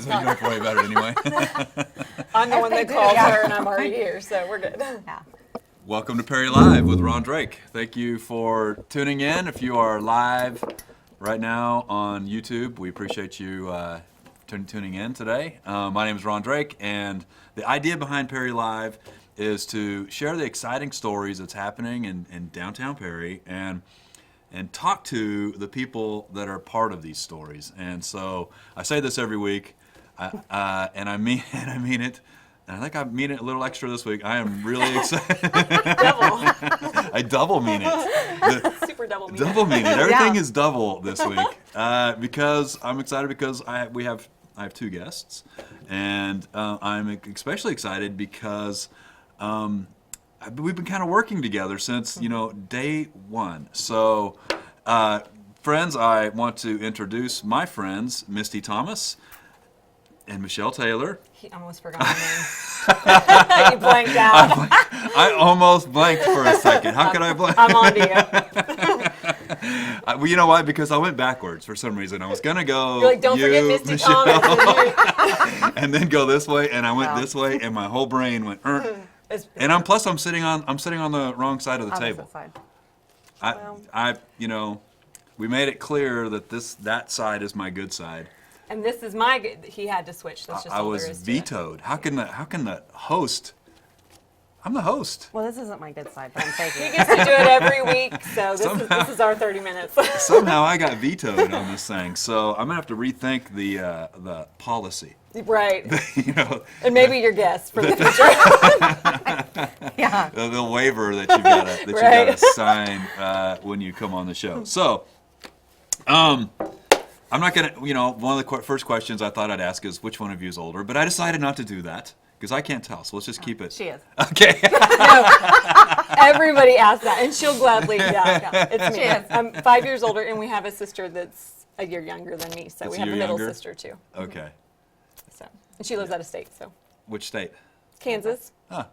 so you don't worry about it anyway. I'm the one that calls her, and I'm already here, so we're good. Yeah. Welcome to Perry Live with Ron Drake. Thank you for tuning in. If you are live right now on YouTube, we appreciate you tuning in today. My name is Ron Drake, and the idea behind Perry Live is to share the exciting stories that's happening in downtown Perry and talk to the people that are part of these stories. And so I say this every week, and I mean it. And I think I mean it a little extra this week. I am really excited. Double. I double mean it. Super double mean Double mean it. Everything Yeah. is double this week because I'm excited because I have two guests, and I'm especially excited because we've been kind of working together since day one. So, friends, I want to introduce my friends, Misty Thomas and Michelle Taylor. He almost forgot my name. You blanked out. I almost blanked for a second. How could I blank? I'm on to you. Well, you know why? Because I went backwards for some reason. I was gonna go. You're like, don't forget Misty Michelle, Thomas. and then go this way, and I went Wow. this way, and my whole brain went. It's- And I'm sitting on the wrong side of the Opposite table. side. We made it clear that that side is my good side. And this is my good. He had to switch. That's just I all was there is to it. vetoed. How can the host? I'm the host. Well, this isn't my good side, but I'm He taking it. gets to do it every week, so this is our 30 minutes. Somehow I got vetoed on this thing, so I'm gonna have to rethink the policy. Right. you know, And maybe your guest for the future. Yeah. the waiver that you gotta Right. sign when you come on the show. So, I'm not gonna. One of the first questions I thought I'd ask is which one of you is older, but I decided not to do that because I can't tell. So let's just keep it. She is. Okay. No, everybody asks that, and she'll gladly. Yeah, it's me. She is. I'm 5 years older, and we have a sister that's a year younger than me. So That's we a have a year middle younger? sister too. Okay. So, and she lives out of state. So, Which state? Kansas. Huh.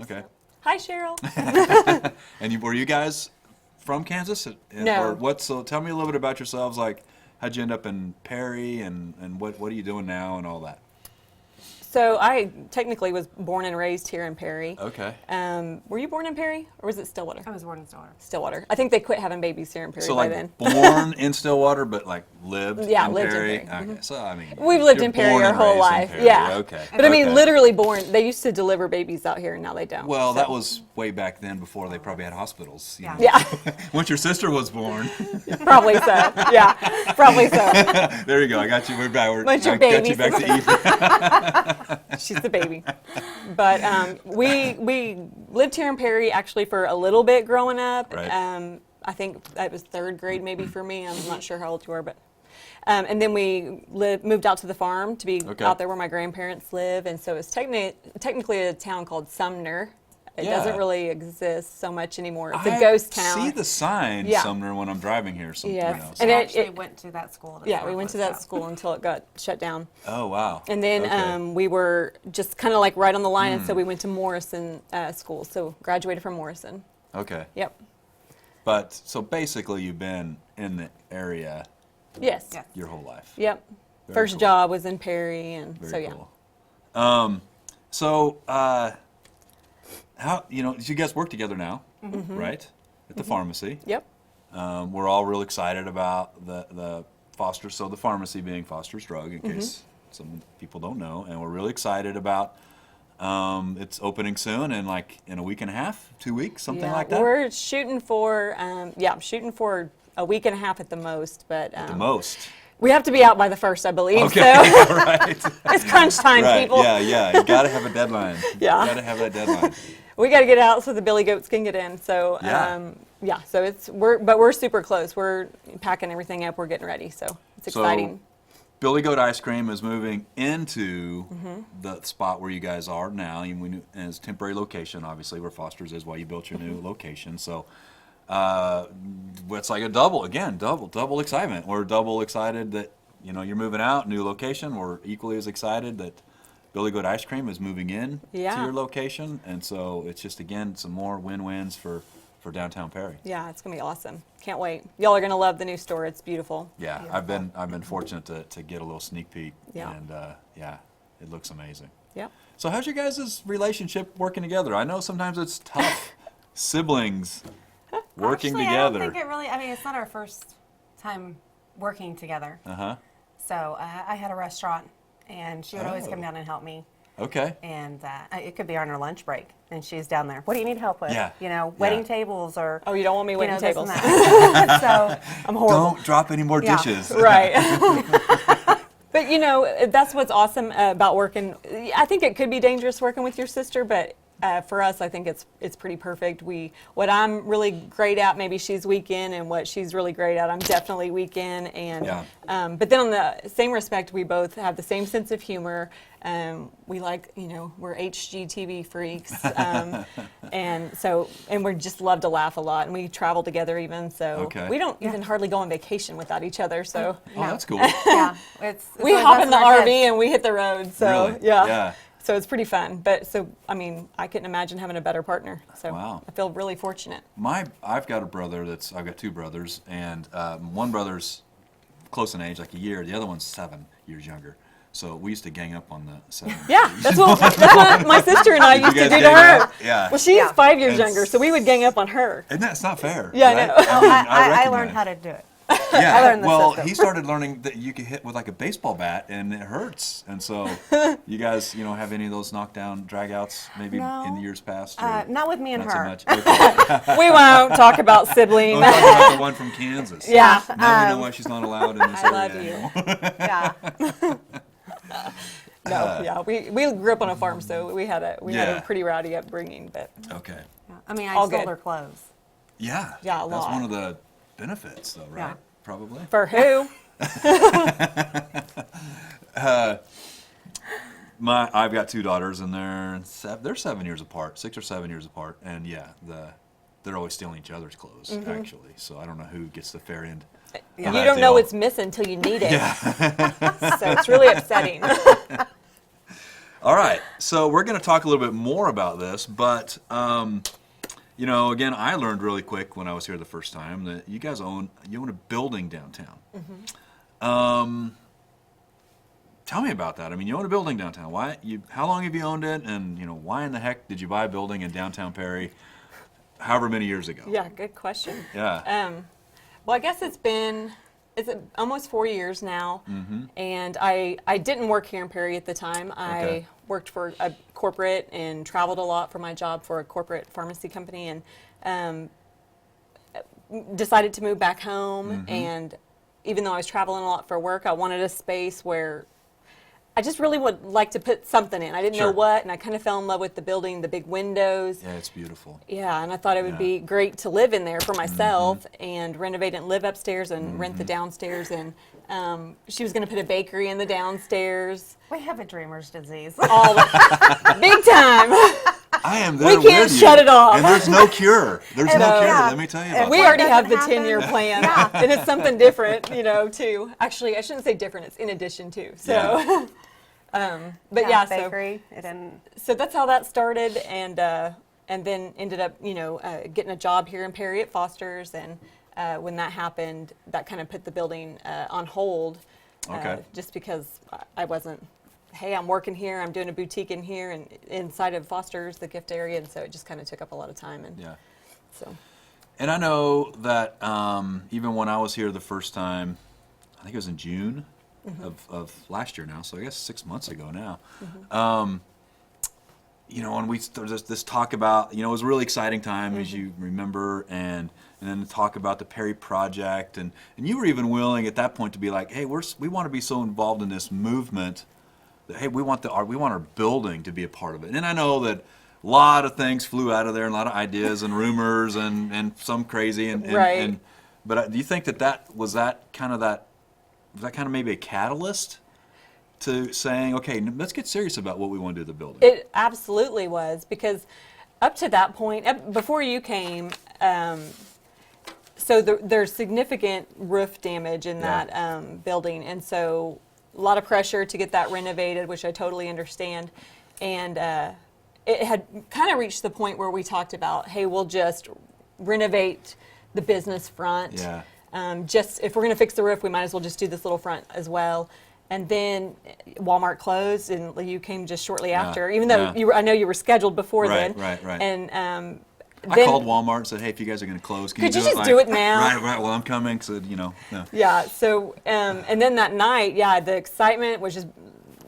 Okay. Hi, Cheryl. And were you guys from Kansas? No. Or what? So tell me a little bit about yourselves. Like, how'd you end up in Perry, and what are you doing now, and all that? So I technically was born and raised here in Perry. Okay. Were you born in Perry, or was it Stillwater? I was born in Stillwater. Stillwater. I think they quit having babies here in Perry So by like then. born in Stillwater, but like lived Yeah, in lived in Perry. Perry. Okay. So I mean, We've lived you're in Perry born our and whole raised in life. Perry. Yeah. Okay. But I mean, Okay. literally born. They used to deliver babies out here, and now they don't. Well, so. that was way back then before they probably had hospitals. You know. Yeah, Once your sister was born, probably so. Yeah, probably so. there you go. I got you. We're back. Bunch of I got you babies. back to Eve. She's the baby. But we lived here in Perry actually for a little bit growing up. Right. I think that was third grade maybe for me. I'm not sure how old you are, but. And then we moved out to the farm to be Okay. out there where my grandparents live. And so it's technically a town called Sumner. It Yeah. doesn't really exist so much anymore. It's I a ghost town. see the sign Yeah. Sumner when I'm driving here. Yes. So And I it- actually went to that school. to Yeah, start we went with, to that so. school until it got shut down. Oh wow. And then Okay. we were just kind of like right on the line, and so we went to Morrison School. So graduated from Morrison. Okay. Yep. But so basically, you've been in the area Yes. Yeah. your whole life. Yep. Very First cool. job was in Perry, and Very so yeah. cool. How you guys work together now, right? At the pharmacy. Yep. We're all real excited about the Foster's. So the pharmacy being Foster's Drug, in case some people don't know, and we're really excited about. It's opening soon, in a week and a half, 2 weeks, something Yeah, like that. We're shooting for shooting for a week and a half at the most, but the most. we have to be out by the first, I believe. Okay, So right. it's crunch time, Right. people. Yeah. You got to have a deadline. Yeah. You got to have that deadline. We got to get out so the billy goats can get in. So Yeah. so we're super close. We're packing everything up. We're getting ready. So it's exciting. Billy Goat Ice Cream is moving into the spot where you guys are now. And it's a temporary location, obviously, where Foster's is while you built your new location. So it's like a double excitement. We're double excited that you're moving out, new location. We're equally as excited that Billy Goat Ice Cream is moving in to your location. And so it's just, again, some more win-wins for downtown Perry. Yeah, it's gonna be awesome. Can't wait. Y'all are gonna love the new store. It's beautiful. Yeah, Beautiful. I've been fortunate to get a little sneak peek, Yeah. and Yeah, it looks amazing. Yep. So how's your guys' relationship working together? I know sometimes it's tough. Siblings working Actually, together. I don't think it really, I mean, it's not our first time working together. Uh-huh. So I had a restaurant, and she would always Oh. come down and help me. Okay. And it could be on her lunch break, and she's down there. What do you need help with? Yeah. You know, wetting Yeah. tables or. Oh, you don't want me waiting this and tables. that. So, I'm horrible. Don't drop any more Yeah. dishes. Right. But you know, that's what's awesome about working. I think it could be dangerous working with your sister, but for us, I think it's pretty perfect. What I'm really great at, maybe she's weak in, and what she's really great at, I'm definitely weak in. And Yeah. but then on the same respect, we both have the same sense of humor. We like, you know, we're HGTV freaks, and we just love to laugh a lot, and we travel together even. So Okay. we don't even hardly go on vacation without each other. So. Oh, that's cool. yeah. It's We always hop us in the and our RV kids. and we hit the road. So Really? yeah. Yeah. So it's pretty fun. But so I mean, I couldn't imagine having a better partner. So Wow. I feel really fortunate. I've got a brother I've got two brothers, and one brother's close in age, like a year. The other one's 7 years younger. So we used to gang up on the 7. Yeah, that's what my sister and I Did you used to guys do to gang her. up? Yeah. Well, she's Yeah. 5 years It's- younger, so we would gang up on her. And that's not fair. Yeah, I right? know. Oh, mean, I recognize- learned how to do it. Yeah. I learned the Well, system. he started learning that you could hit with like a baseball bat and it hurts. And so, you guys, have any of those knockdown dragouts maybe No. in years past? Or Not with me and not so her. much. Okay. We won't talk about Oh, siblings. we're talking about the one from Kansas. Yeah. Now we know why she's not allowed in this I area love you. anymore. Yeah. No, yeah. We grew up on a farm, so we had a Yeah. pretty rowdy upbringing. But Okay. I mean, I All sold good. her clothes. Yeah. Yeah, a That's lot. one of the benefits, though, right? Yeah. Probably. for who? I've got two daughters, and they're 7 years apart, 6 or 7 years apart, and yeah, they're always stealing each other's clothes, actually. So I don't know who gets the fair end. of You that don't know deal. what's missing until you need it. So it's really upsetting. All right, so we're going to talk a little bit more about this, but again, I learned really quick when I was here the first time that you guys own a building downtown. Tell me about that. I mean, you own a building downtown. How long have you owned it, and why in the heck did you buy a building in downtown Perry, however many years ago? Yeah, good question. Yeah. Well, I guess it's almost 4 years now, and I didn't work here in Perry at the time. Okay. I worked for a corporate and traveled a lot for my job for a corporate pharmacy company, and decided to move back home. And even though I was traveling a lot for work, I wanted a space where I just really would like to put something in. I didn't know Sure. what, and I kind of fell in love with the building, the big windows. Yeah, it's beautiful. Yeah, and I thought it would Yeah. be great to live in there for myself and renovate and live upstairs and rent the downstairs. And she was going to put a bakery in the downstairs. We have a dreamer's disease. All big time. I am there We can't with shut you. it off. And there's no cure. There's no No. cure. Yeah. Let me tell you about We What that. already have the doesn't happen? 10-year plan, and it's something different, too. Actually, I shouldn't say different. It's in addition to. So, Yeah. but yeah, so. bakery. It didn't. So that's how that started, and then ended up, getting a job here in Perry at Foster's, and when that happened, that kind of put the building on hold, Okay. just because I wasn't. Hey, I'm working here. I'm doing a boutique in here, and inside of Foster's, the gift area, and so it just kind of took up a lot of time, and Yeah. so. And I know that even when I was here the first time, I think it was in June of last year now, so I guess 6 months ago now. When there's this talk about, it was a really exciting time, as you remember, and then the talk about the Perry Project, and you were even willing at that point to be like, hey, we want to be so involved in this movement that, hey, we want our building to be a part of it. And I know that a lot of things flew out of there, and a lot of ideas and rumors and some crazy Right. but do you think was that kind of maybe a catalyst to saying, okay, let's get serious about what we want to do with the building? It absolutely was, because up to that point, before you came, so there's significant roof damage in Yeah. that building, and so a lot of pressure to get that renovated, which I totally understand. And it had kind of reached the point where we talked about, hey, we'll just renovate the business front. Yeah. Just if we're going to fix the roof, we might as well just do this little front as well. and then Walmart closed, and you came just shortly Yeah, after. Even though yeah. I know you were scheduled before Right, then. right. And I then, called Walmart and said, "Hey, if you guys are going to close, Could you just do it now?" Right. Well, I'm coming. So no. Yeah. So and then that night, the excitement was just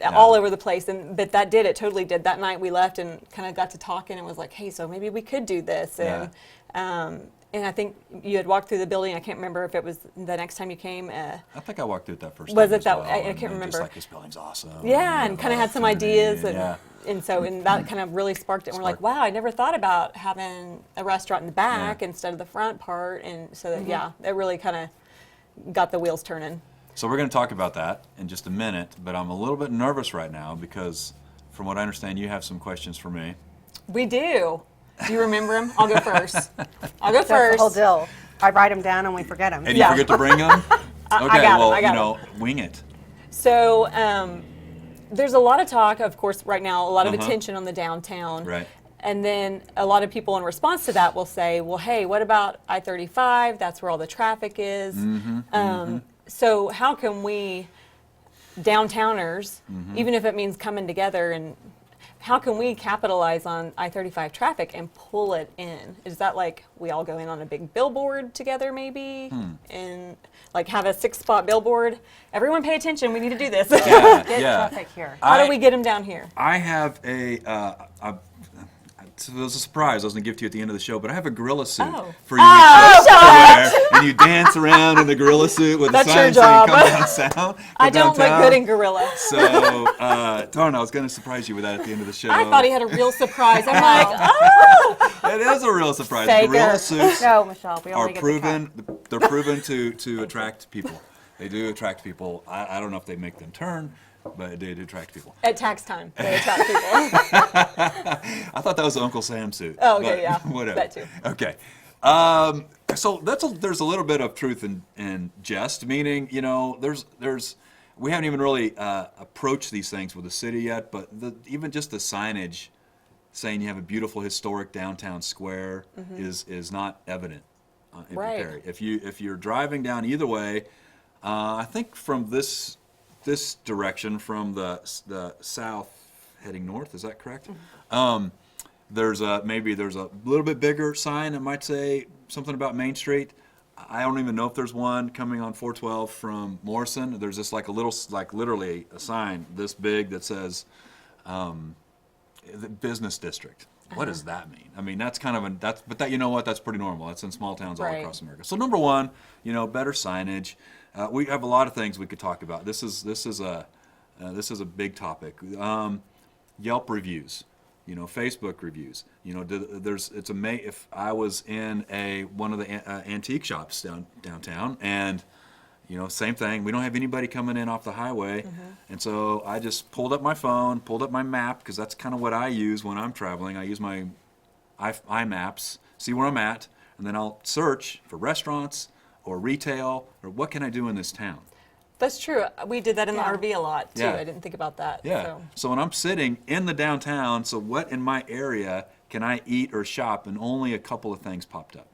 all over the place, but it totally did. That night we left and kind of got to talking and was like, hey, so maybe we could do this. And I think you had walked through the building. I can't remember if it was the next time you came. I think I walked through it that first Was time it as that? well, I and can't remember. Just like, this building's awesome. Yeah, and kind of had some ideas, Yeah. and that kind of really sparked it. And we're like, wow, I never thought about having a restaurant in the back instead of the front part, and so that it really kind of got the wheels turning. So we're going to talk about that in just a minute, but I'm a little bit nervous right now because, from what I understand, you have some questions for me. We do. Do you remember them? I'll go first. That's the whole deal. I write them down and we forget them. And you forget to bring them? Okay, I got 'em. Wing it. So there's a lot of talk, of course, right now, a lot of attention on the downtown. Right. And then a lot of people in response to that will say, well, hey, what about I-35? That's where all the traffic is. So how can we, downtowners, even if it means coming together, and how can we capitalize on I-35 traffic and pull it in? Is that like we all go in on a big billboard together maybe? And like have a 6-spot billboard? Everyone pay attention, we need to do this. Yeah, Get traffic here. How do we get them down here? I have so it was a surprise I was going to give to you at the end of the show, but I have a gorilla suit for you to wear, and you dance around in the gorilla suit with That's the your sign saying job. "Come downtown." I don't look good in gorilla. So, darn, I was going to surprise you with that at the end of the show. I thought he had a real surprise. I'm like, oh! It is a real surprise. Faker. Gorilla suits No, Michelle, we are only get the cut. proven. They're proven to attract people. They do attract people. I don't know if they make them turn, but they do attract people. At tax time, they attract people. I thought that was the Uncle Sam suit. Oh, okay, but yeah. Whatever. That too. Okay. So there's a little bit of truth in jest, meaning, we haven't even really approached these things with the city yet, but even just the signage saying you have a beautiful historic downtown square is not evident in Right. Perry. If you're driving down either way, I think from this direction, from the south heading north, is that correct? There's a little bit bigger sign that might say something about Main Street. I don't even know if there's one coming on 412 from Morrison. There's just literally a sign this big that says the business district. What does that mean? I mean, that's kind of but you know what? That's pretty normal. That's in small towns all Right. across America. So number one, better signage. We have a lot of things we could talk about. This is a big topic. Yelp reviews, Facebook reviews. If I was in one of the antique shops downtown, and same thing. We don't have anybody coming in off the highway, and so I just pulled up my phone, pulled up my map, because that's kind of what I use when I'm traveling. I use my iMaps, see where I'm at, and then I'll search for restaurants or retail, or what can I do in this town? That's true. We did that in the Yeah. RV a lot too. Yeah. I didn't think about that. Yeah. So when I'm sitting in the downtown, so what in my area can I eat or shop? And only a couple of things popped up.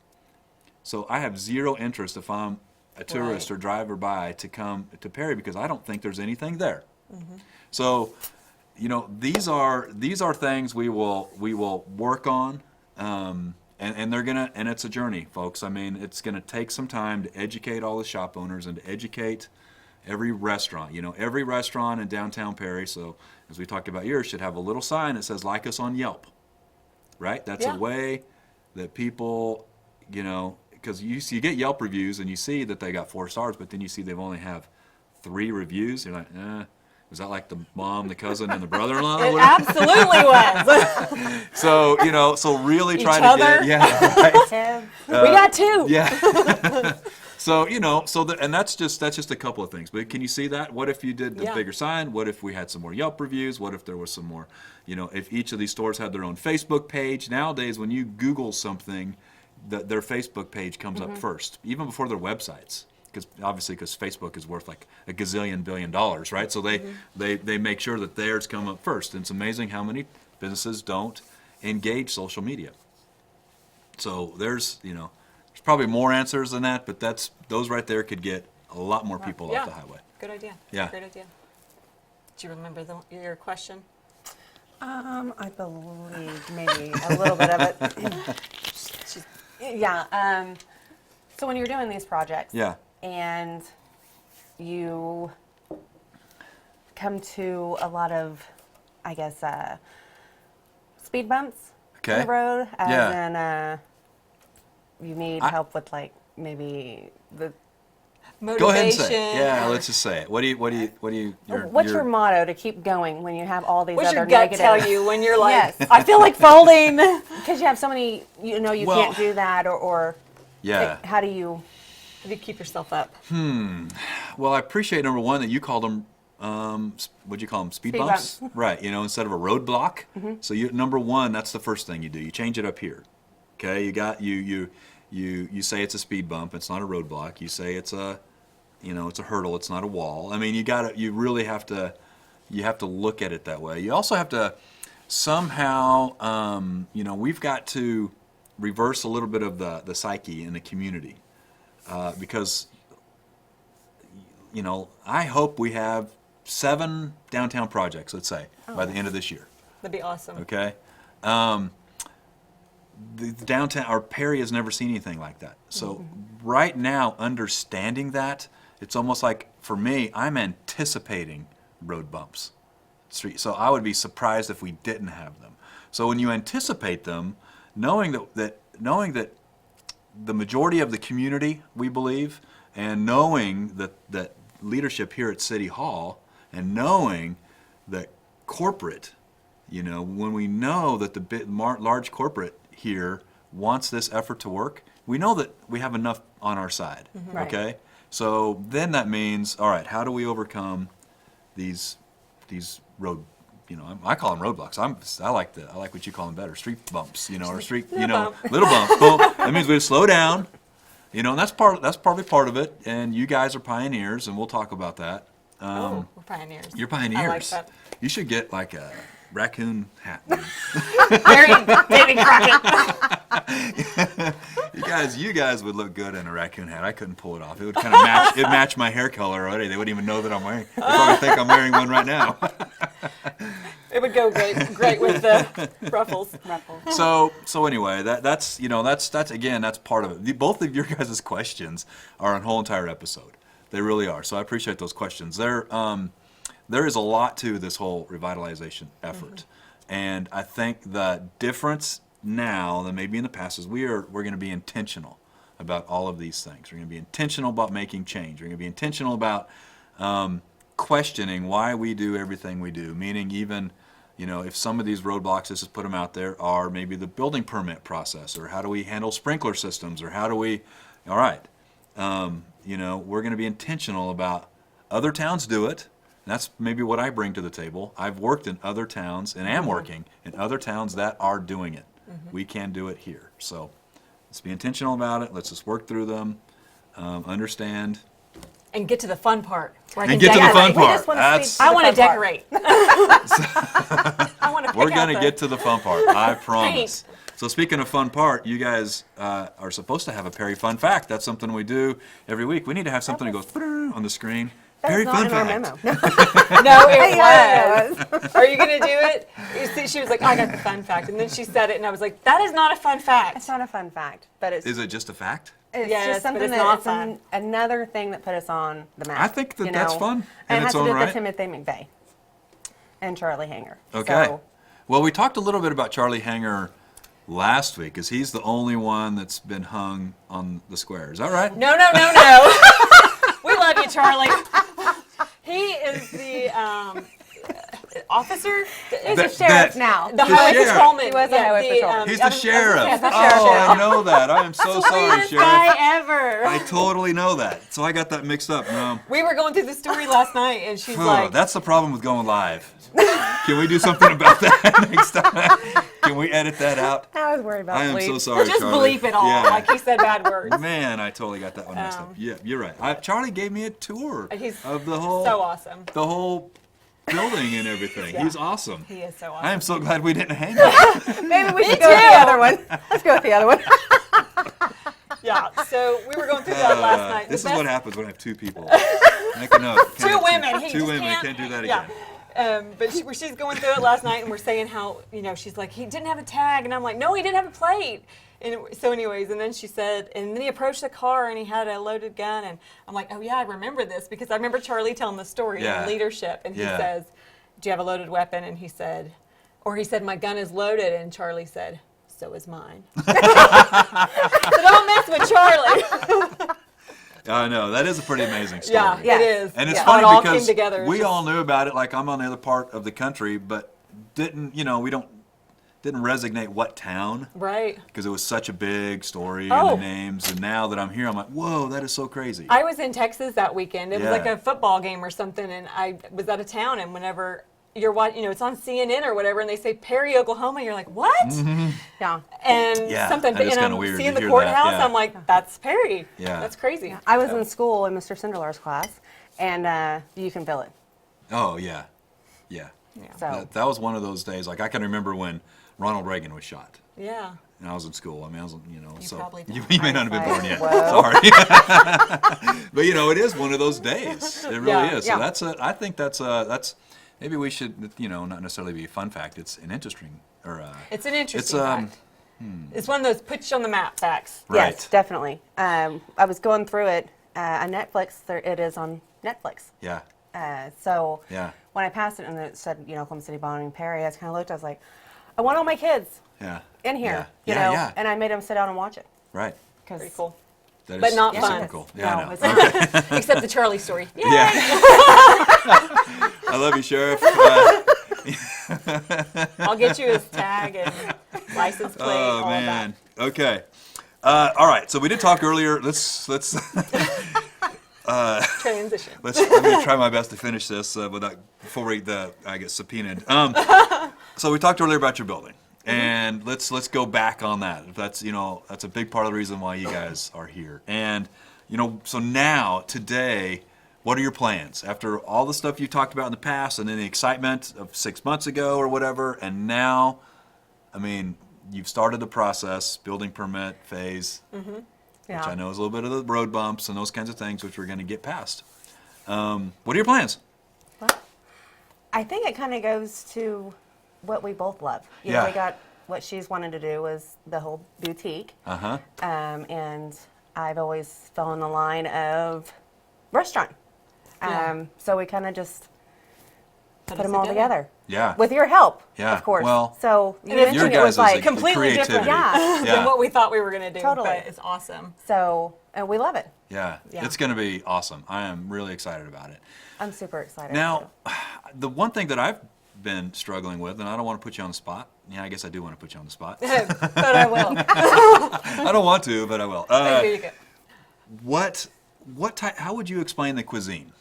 So I have zero interest if I'm a tourist Right. or driver by to come to Perry, because I don't think there's anything there. So, these are things we will work on. And they're and it's a journey, folks. I mean, it's gonna take some time to educate all the shop owners and to educate every restaurant. Every restaurant in downtown Perry, so as we talked about yours, should have a little sign that says "Like us on Yelp." Right? That's Yeah. a way that people, because you get Yelp reviews and you see that they got 4 stars, but then you see they've only have 3 reviews. You're like, was that like the mom, the cousin, and the brother-in-law? It absolutely was. So really try Each to other? right. Tim, We got 2. Yeah. So and that's just a couple of things. But can you see that? What if you did the Yeah. bigger sign? What if we had some more Yelp reviews? What if there was some more? If each of these stores had their own Facebook page. Nowadays, when you Google something, their Facebook page comes up first, even before their websites. Because Facebook is worth like a gazillion $billion, right? So they make sure that theirs come up first. And it's amazing how many businesses don't engage social media. So there's probably more answers than that, but those right there could get a lot more people off the highway. Good idea. Yeah. Great idea. Do you remember your question? I believe maybe a little bit of it. Yeah. So when you're doing these projects, Yeah. and you come to a lot of, I guess, speed bumps Okay. on the road, as Yeah. in you need help with like maybe the. Motivation. Go ahead and say it. Yeah, let's just say it. What do you? What's your motto to keep going when you have all these What's other your gut negative? tell you when you're like, Yes. I feel like folding? Because you have so many, you Well, can't do that, or Yeah. like, how do you? How do you keep yourself up? Well, I appreciate number one that you called them. What'd you call them? Speed Speed bumps, bumps. right? Instead of a roadblock. So number one, that's the first thing you do. You change it up here. Okay, you say it's a speed bump. It's not a roadblock. You say it's a hurdle. It's not a wall. I mean, you really have to look at it that way. You also have to somehow, we've got to reverse a little bit of the psyche in the community. Because, I hope we have 7 downtown projects, let's say, by the end of this year. That'd be awesome. Okay? The downtown, our Perry has never seen anything like that. So right now, understanding that, it's almost like, for me, I'm anticipating road bumps. So I would be surprised if we didn't have them. So when you anticipate them, knowing that the majority of the community, we believe, and knowing that leadership here at City Hall, and knowing that corporate, when we know that the large corporate here wants this effort to work, we know that we have enough on our side, Right. okay? So then that means, all right, how do we overcome these road, I call them roadblocks. I like what you call them better, street bumps, or street, bump. little bumps. Boom. That means we slow down, and that's probably part of it. And you guys are pioneers, and we'll talk about that. We're pioneers. You're pioneers. I like that. You should get like a raccoon hat. Very Davy Crockett. You guys would look good in a raccoon hat. I couldn't pull it off. It would kind of match my hair color already. They wouldn't even know that I'm wearing. They probably think I'm wearing one right now. It would go great with the ruffles. So anyway, that's part of it. Both of your guys' questions are a whole entire episode. They really are. So I appreciate those questions. There is a lot to this whole revitalization effort, and I think the difference now than maybe in the past is we're going to be intentional about all of these things. We're going to be intentional about making change. We're going to be intentional about questioning why we do everything we do. Meaning, even if some of these roadblocks, let's just put them out there, are maybe the building permit process, or how do we handle sprinkler systems, or how do we, all right, we're going to be intentional about other towns do it. And that's maybe what I bring to the table. I've worked in other towns and am working in other towns that are doing it. We can do it here. So let's be intentional about it. Let's just work through them, understand. And get to the fun part. Where I And can get to the fun decorate. part. just wanna That's, speak- I want to The fun decorate. I want to pick we're out going to the- get to the fun part. I promise. So speaking of fun part, you guys are supposed to have a Perry Fun Fact. That's something we do every week. We need to have something that goes on the screen. Perry That's Fun not in Fact. our memo. No, it Yeah, was. Are you going to do it? You see, she was like, I got the fun fact. And then she said it, and I was like, that is not a fun fact. It's not a fun fact, but it's Is it just a fact? Yes, just but something it's that not it's fun. another thing that put us on the map. I think that that's fun And in it its has to own do right. with Timothy McVeigh and Charlie Hanger. Okay. So, Well, we talked a little bit about Charlie Hanger last week, because he's the only one that's been hung on the square. Is that right? No. We love you, Charlie. He is the officer. he's That- a sheriff that- now. The The highway sheriff. patrolman. He was a highway patrolman. He's the sheriff. Yeah, the Oh, sheriff. I know that. I am so sorry, Sweetest Sheriff. guy ever. I totally know that. So I got that mixed up. No. We were going through the story last night, and she's Oh, like, that's the problem with going live. Can we do something about that next time? Can we edit that out? I was worried about I am so bleep. sorry, just Charlie. bleep it all, Yeah. like he said bad words. Man, I totally got that one messed up. Yeah, you're right. Charlie gave me a tour He's of the whole so awesome. the whole building and everything. Yeah. He's awesome. He is so awesome. I am so glad we didn't hang out. Maybe we should Me go with the too. other one. Let's go with the other one. Yeah, so we were going through that last night. This The is what best- happens when I have two people. Make a note. Two women. He Two just women. Can't do that again. But she's going through it last night, and we're saying how, she's like, he didn't have a tag, and I'm like, no, he didn't have a plate. And so anyways, and then she said, and then he approached the car, and he had a loaded gun, and I'm like, oh yeah, I remember this, because I remember Charlie telling the story in leadership, and he says, do you have a loaded weapon? And he said, my gun is loaded, and Charlie said, so is mine. So don't mess with Charlie. I know, that is a pretty amazing story. Yeah, it is. And it's How funny it all because came together. we all knew about it, like I'm on the other part of the country, but didn't resonate what town. Right. Because it was such a big story Oh. and the names, and now that I'm here, I'm like, whoa, that is so crazy. I was in Texas that weekend. It was like Yeah. a football game or something, and I was out of town, and whenever you're watching, it's on CNN or whatever, and they say Perry, Oklahoma, you're like, what? Yeah. And Yeah, something, that is and kinda I'm weird seeing to the hear courthouse, that, yeah. I'm like, that's Perry. Yeah. That's crazy. I was in school in Mr. Sindelar's class, and you can feel it. Oh, yeah. Yeah. So That was one of those days. Like, I can remember when Ronald Reagan was shot. Yeah. And I was in school. I mean, I was, so probably you, don't. you may not have been born yet. Whoa. Sorry. But it is one of those days. It really Yeah. is. So Yeah. I think that's maybe we should, not necessarily be a fun fact. It's an interesting It's an interesting It's, fact. It's one of those put you on the map facts. right. yes, definitely. I was going through it on Netflix. It is on Netflix. Yeah. So Yeah. when I passed it and it said, Oklahoma City bombing Perry, I just kind of looked. I was like, I want all my kids Yeah. in here, Yeah. Yeah. and I made them sit down and watch it. Right. Pretty cool. That But is not super fun. cool. Yeah, No, I know. it's- Except the Charlie story. Yay! Yeah. I love you, Sheriff. I'll get you his tag and license plate, Oh all man. Okay. All right. So we did talk earlier. Let's that. Transition. I'm going to try my best to finish this before I get subpoenaed. So we talked earlier about your building, and let's go back on that. That's that's a big part of the reason why you guys are here. And so now today, what are your plans after all the stuff you talked about in the past, and then the excitement of 6 months ago or whatever, and now, I mean, you've started the process, building permit phase. Yeah. Which I know is a little bit of the road bumps and those kinds of things, which we're going to get past. What are your plans? I think it kind of goes to what we both love. Yeah. We got what she's wanted to do was the whole boutique. Uh-huh. And I've always fell in the line of restaurant. Yeah. So we kind of just put us them all together. Yeah. With your help, Yeah, of course. well, so you And if mentioned your it was guys' like completely different. Yeah. Yeah. than what we thought we were going to do. Totally. But it's awesome. So and we love it. Yeah. Yeah. It's going to be awesome. I am really excited about it. I'm super excited. Now, the one thing that I've been struggling with, and I don't want to put you on the spot. Yeah, I guess I do want to put you on the spot. But I will. I don't want to, but I will. Here you go. What type? How would you explain the cuisine?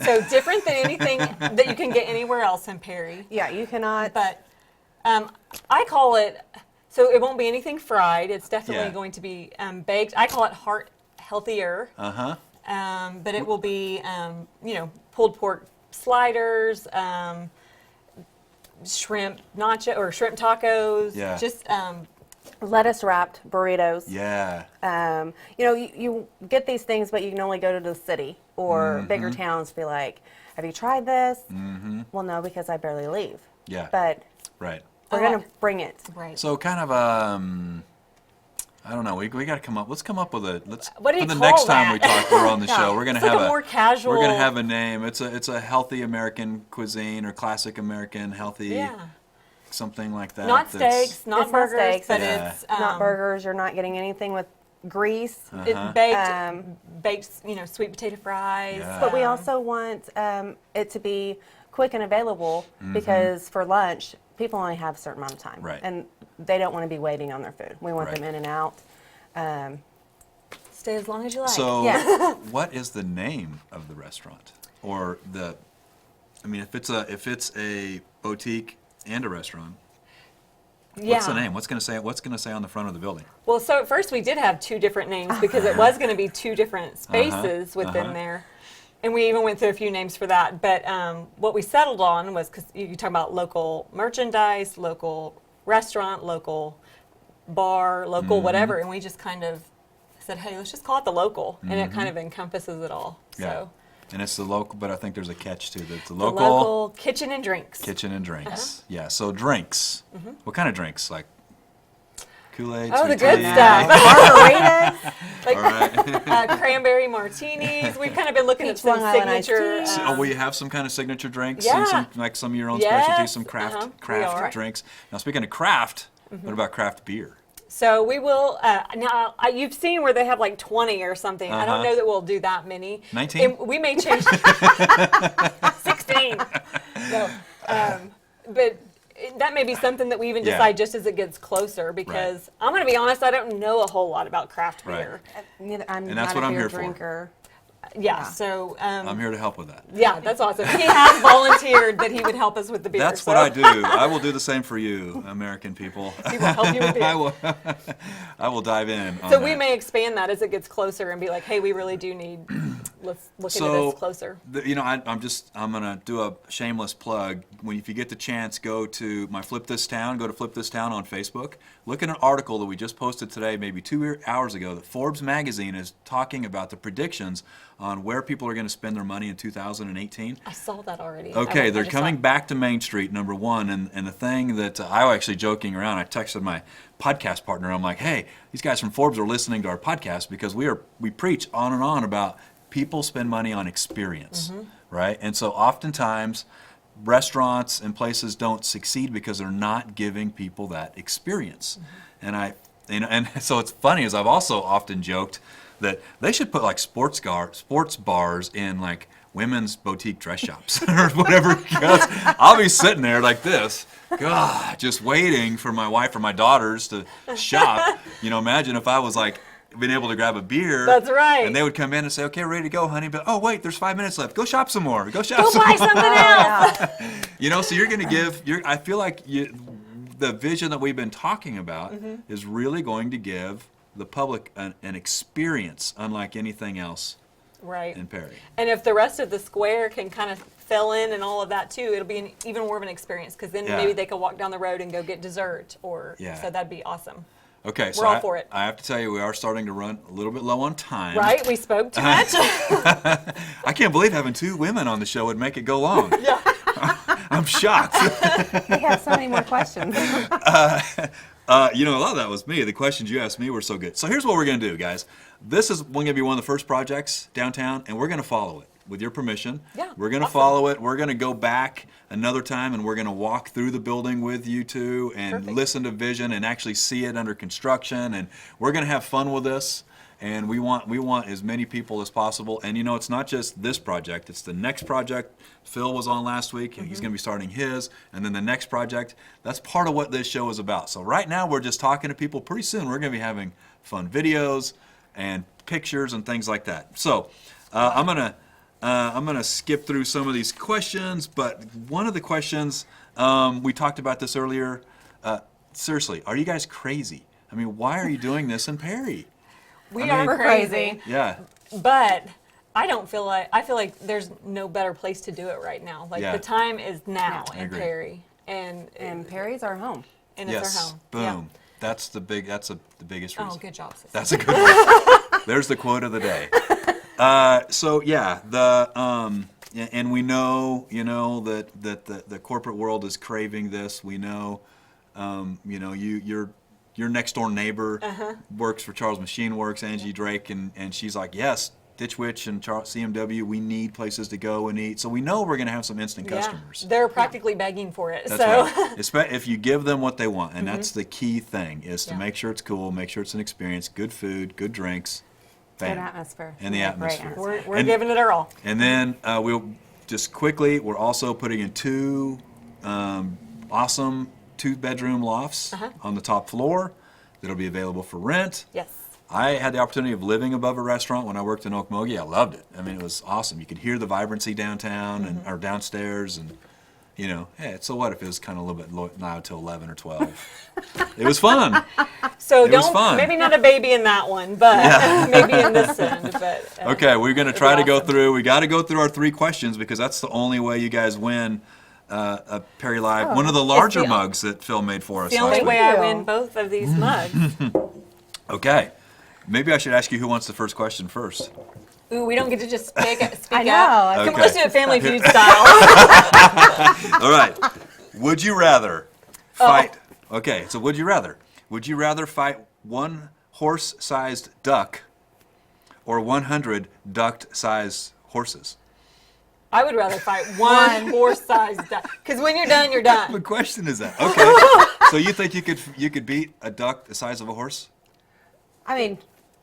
So different than anything that you can get anywhere else in Perry. Yeah, you cannot. But I call it, so it won't be anything fried. It's definitely Yeah. going to be baked. I call it heart healthier. Uh-huh. But it will be, pulled pork sliders, shrimp nacho or shrimp tacos. Yeah. Just lettuce wrapped burritos. Yeah. You get these things, but you can only go to the city or bigger towns to be like, have you tried this? Mm-hmm. Well, no, because I barely leave. Yeah. But Right. we're going to bring it. right. So kind of I don't know. We got to come up. Let's come up with What do you for the call next time we that? talk, we're on the Yeah. show. We're gonna It's like have a more casual- We're gonna have a name. It's a healthy American cuisine or classic American healthy Yeah. something like that. Not that's- steaks, not It's not burgers, steaks, but Yeah. it's Not burgers. You're not getting anything with grease. Uh-huh. Baked, sweet potato fries. Yeah. But we also want it to be quick and available because for lunch, people only have a certain amount of time. Right. And they don't want to be waiting on their food. We want Right. them in and out. Stay as long as you like. So, Yeah. what is the name of the restaurant, or if it's a boutique and a restaurant, what's the name? What's gonna say on the front of the building? Well, so at first we did have two different names because it was going to be two different spaces within there. And we even went through a few names for that. But what we settled on was, because you talk about local merchandise, local restaurant, local bar, local whatever. And we just kind of said, hey, let's just call it the local. And it kind of encompasses it all. Yeah. So And it's the local, but I think there's a catch too. The The local, local kitchen and drinks. kitchen and drinks. Yeah, so drinks. What kind of drinks? Like Kool-Aid, Oh, the sweet good tea? stuff. Margaritas. Like All right. cranberry martinis. We've kind of been looking at Peach some Long Island iced signature. tea. Oh, will you have some kind of signature drinks? Yeah. And some, like some of your own Yes, specialties, some craft we are. Mm-hmm. drinks. Now, speaking of craft, what about craft beer? So we will, now, you've seen where they have like 20 or something. I don't know that we'll do that many. 19? And we may change. 16. No. But that may be something that we even Yeah. decide just as it gets closer, because I'm going to be honest, I don't know a whole lot about craft Right. beer. I'm And that's not what a I'm beer here for. drinker. Yeah, Yeah. so, I'm here to help with that. yeah, that's awesome. He has volunteered that he would help us with the beer. That's so what I do. I will do the same for you, American people. He will help you with beer. I will dive in. On So we that. may expand that as it gets closer and be like, hey, we really do need, let's look into So, this closer. I'm gonna do a shameless plug. If you get the chance, go to my Flip This Town. Go to Flip This Town on Facebook. Look at an article that we just posted today, maybe 2 hours ago, that Forbes magazine is talking about the predictions on where people are going to spend their money in 2018. I saw that already. Okay, I they're just saw coming it. back to Main Street, number one, and the thing that I was actually joking around, I texted my podcast partner, I'm like, hey, these guys from Forbes are listening to our podcast because we preach on and on about people spend money on experience, right? And so oftentimes restaurants and places don't succeed because they're not giving people that experience. And so it's funny, as I've also often joked, that they should put like sports bars in like women's boutique dress shops or whatever. Because I'll be sitting there like this, God, just waiting for my wife or my daughters to shop. Imagine if I was like being able to grab a beer. That's right. And they would come in and say, okay, ready to go, honey. But oh wait, there's 5 minutes left. Go shop some more. Go shop Go some buy more. something else. So you're going to give. I feel like the vision that we've been talking about is really going to give the public an experience unlike anything else Right. in Perry. And if the rest of the square can kind of fill in and all of that too, it'll be even more of an experience, because then Yeah. maybe they could walk down the road and go get dessert, or Yeah. so that'd be awesome. Okay, so We're all for it. I have to tell you, we are starting to run a little bit low on time. Right? We spoke too much. I can't believe having 2 women on the show would make it go long. Yeah. I'm shocked. We have so many more questions. A lot of that was me. The questions you asked me were so good. So here's what we're going to do, guys. This is going to be one of the first projects downtown, and we're going to follow it with your permission. Yeah, We're going to awesome. follow it. We're going to go back another time, and we're going to walk through the building with you two and Perfect. listen to vision and actually see it under construction. And we're going to have fun with this. And we want as many people as possible. And it's not just this project, it's the next project. Phil was on last week, and he's going to be starting his, and then the next project. That's part of what this show is about. So right now we're just talking to people. Pretty soon we're going to be having fun videos and pictures and things like that. So I'm gonna skip through some of these questions, but one of the questions, we talked about this earlier. Seriously, are you guys crazy? I mean, why are you doing this in Perry? We I mean- are crazy, Yeah. but I feel like there's no better place to do it right now. Like Yeah. the time is now I in agree. Perry, and Perry's our home. it's Yes. our home. Boom. Yeah. That's the biggest reason. Oh, good job, sis. That's a good one. There's the quote of the day. So yeah, and we know, that the corporate world is craving this. We know, your next door neighbor works for Charles Machine Works, Angie Drake, and she's like, yes, Ditch Witch and CMW, we need places to go and eat. So we know we're going to have some instant customers. Yeah. They're practically begging for it. That's so right. If you give them what they want, and that's the key thing, is to Yeah. make sure it's cool, make sure it's an experience, good food, good drinks, Good bam. atmosphere. And the Yeah, atmosphere. great we're And- giving it our all. And then we'll just quickly, we're also putting in 2 awesome 2-bedroom lofts on the top floor that'll be available for rent. Yes. I had the opportunity of living above a restaurant when I worked in Okmulgee. I loved it. I mean, it was awesome. You could hear the vibrancy downtown and or downstairs, and hey, so what if it was kind of a little bit loud till 11 or 12? It was fun. So It was don't fun. maybe not a baby in that one, but maybe in this end. But Okay, we're going to it'd try be to go awesome. through. We got to go through our 3 questions because that's the only way you guys win a Perry Live. One of the larger the- mugs that Phil made for us the last only week. way I you. win both of these mugs. Okay. Maybe I should ask you who wants the first question first. Ooh, we don't get to just speak I know. up. Okay. Let's do it Family Feud style. All right. Would you rather fight? Okay, so would you rather? Would you rather fight one horse-sized duck or 100 duck-sized horses? I would rather fight one horse-sized duck. Because when you're done, you're done. What question is that? Okay. So you think you could beat a duck the size of a horse? I mean,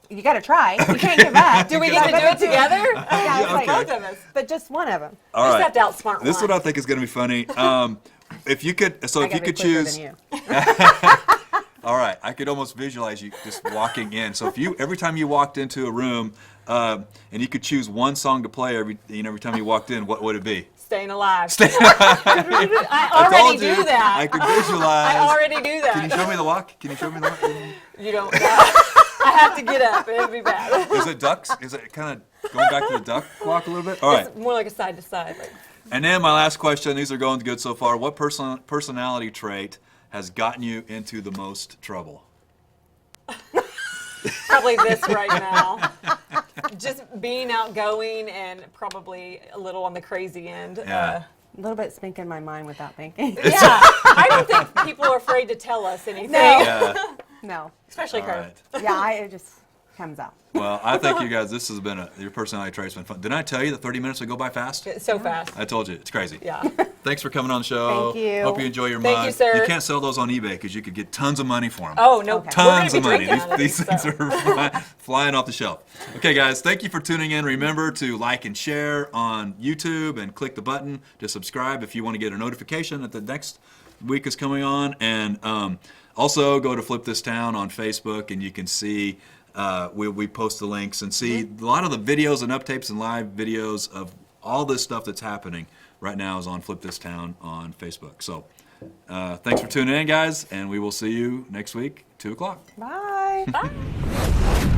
you got to try. You can't give up. Do we get to do it together? Yeah, it's like, Both of us. but just one of them. All We just right. have to outsmart This is one. what I think is going to be funny. If you could, so I if you gotta be could quicker choose. than you. All right, I could almost visualize you just walking in. So if you every time you walked into a room, and you could choose one song to play every time you walked in, what would it be? Staying alive. I I already told you, do that. I could visualize. I already do that. Can you show me the walk? Can you show me the walk? You don't. I have to get up. It'd be bad. Is it ducks? Is it kind of going back to the duck walk a little bit? All right. It's more like a side to side. Like, And then my last question. These are going good so far. What personality trait has gotten you into the most trouble? probably this right now. Just being outgoing and probably a little on the crazy end. Yeah. A little bit speaking my mind without thinking. Yeah. I don't think people are afraid to tell us anything. No. Yeah. No. Especially All Kurt. right. Yeah, it just comes out. Well, I think you guys, this has been your personality trait's been fun. Didn't I tell you that 30 minutes would go by fast? It's so fast. I told you, it's crazy. Yeah. Thanks for coming on the show. Thank you. Hope you enjoy your Thank mug. you, sir. You can't sell those on eBay because you could get tons of money for them. Oh, no. Okay. Tons We're of gonna money. be drinking out of These these, things so. are flying off the shelf. Okay, guys, thank you for tuning in. Remember to like and share on YouTube and click the button to subscribe if you want to get a notification that the next week is coming on. And also go to Flip This Town on Facebook, and you can see we post the links and see a lot of the videos and uptapes and live videos of all this stuff that's happening right now is on Flip This Town on Facebook. So thanks for tuning in, guys, and we will see you next week, 2 o'clock. Bye. Bye.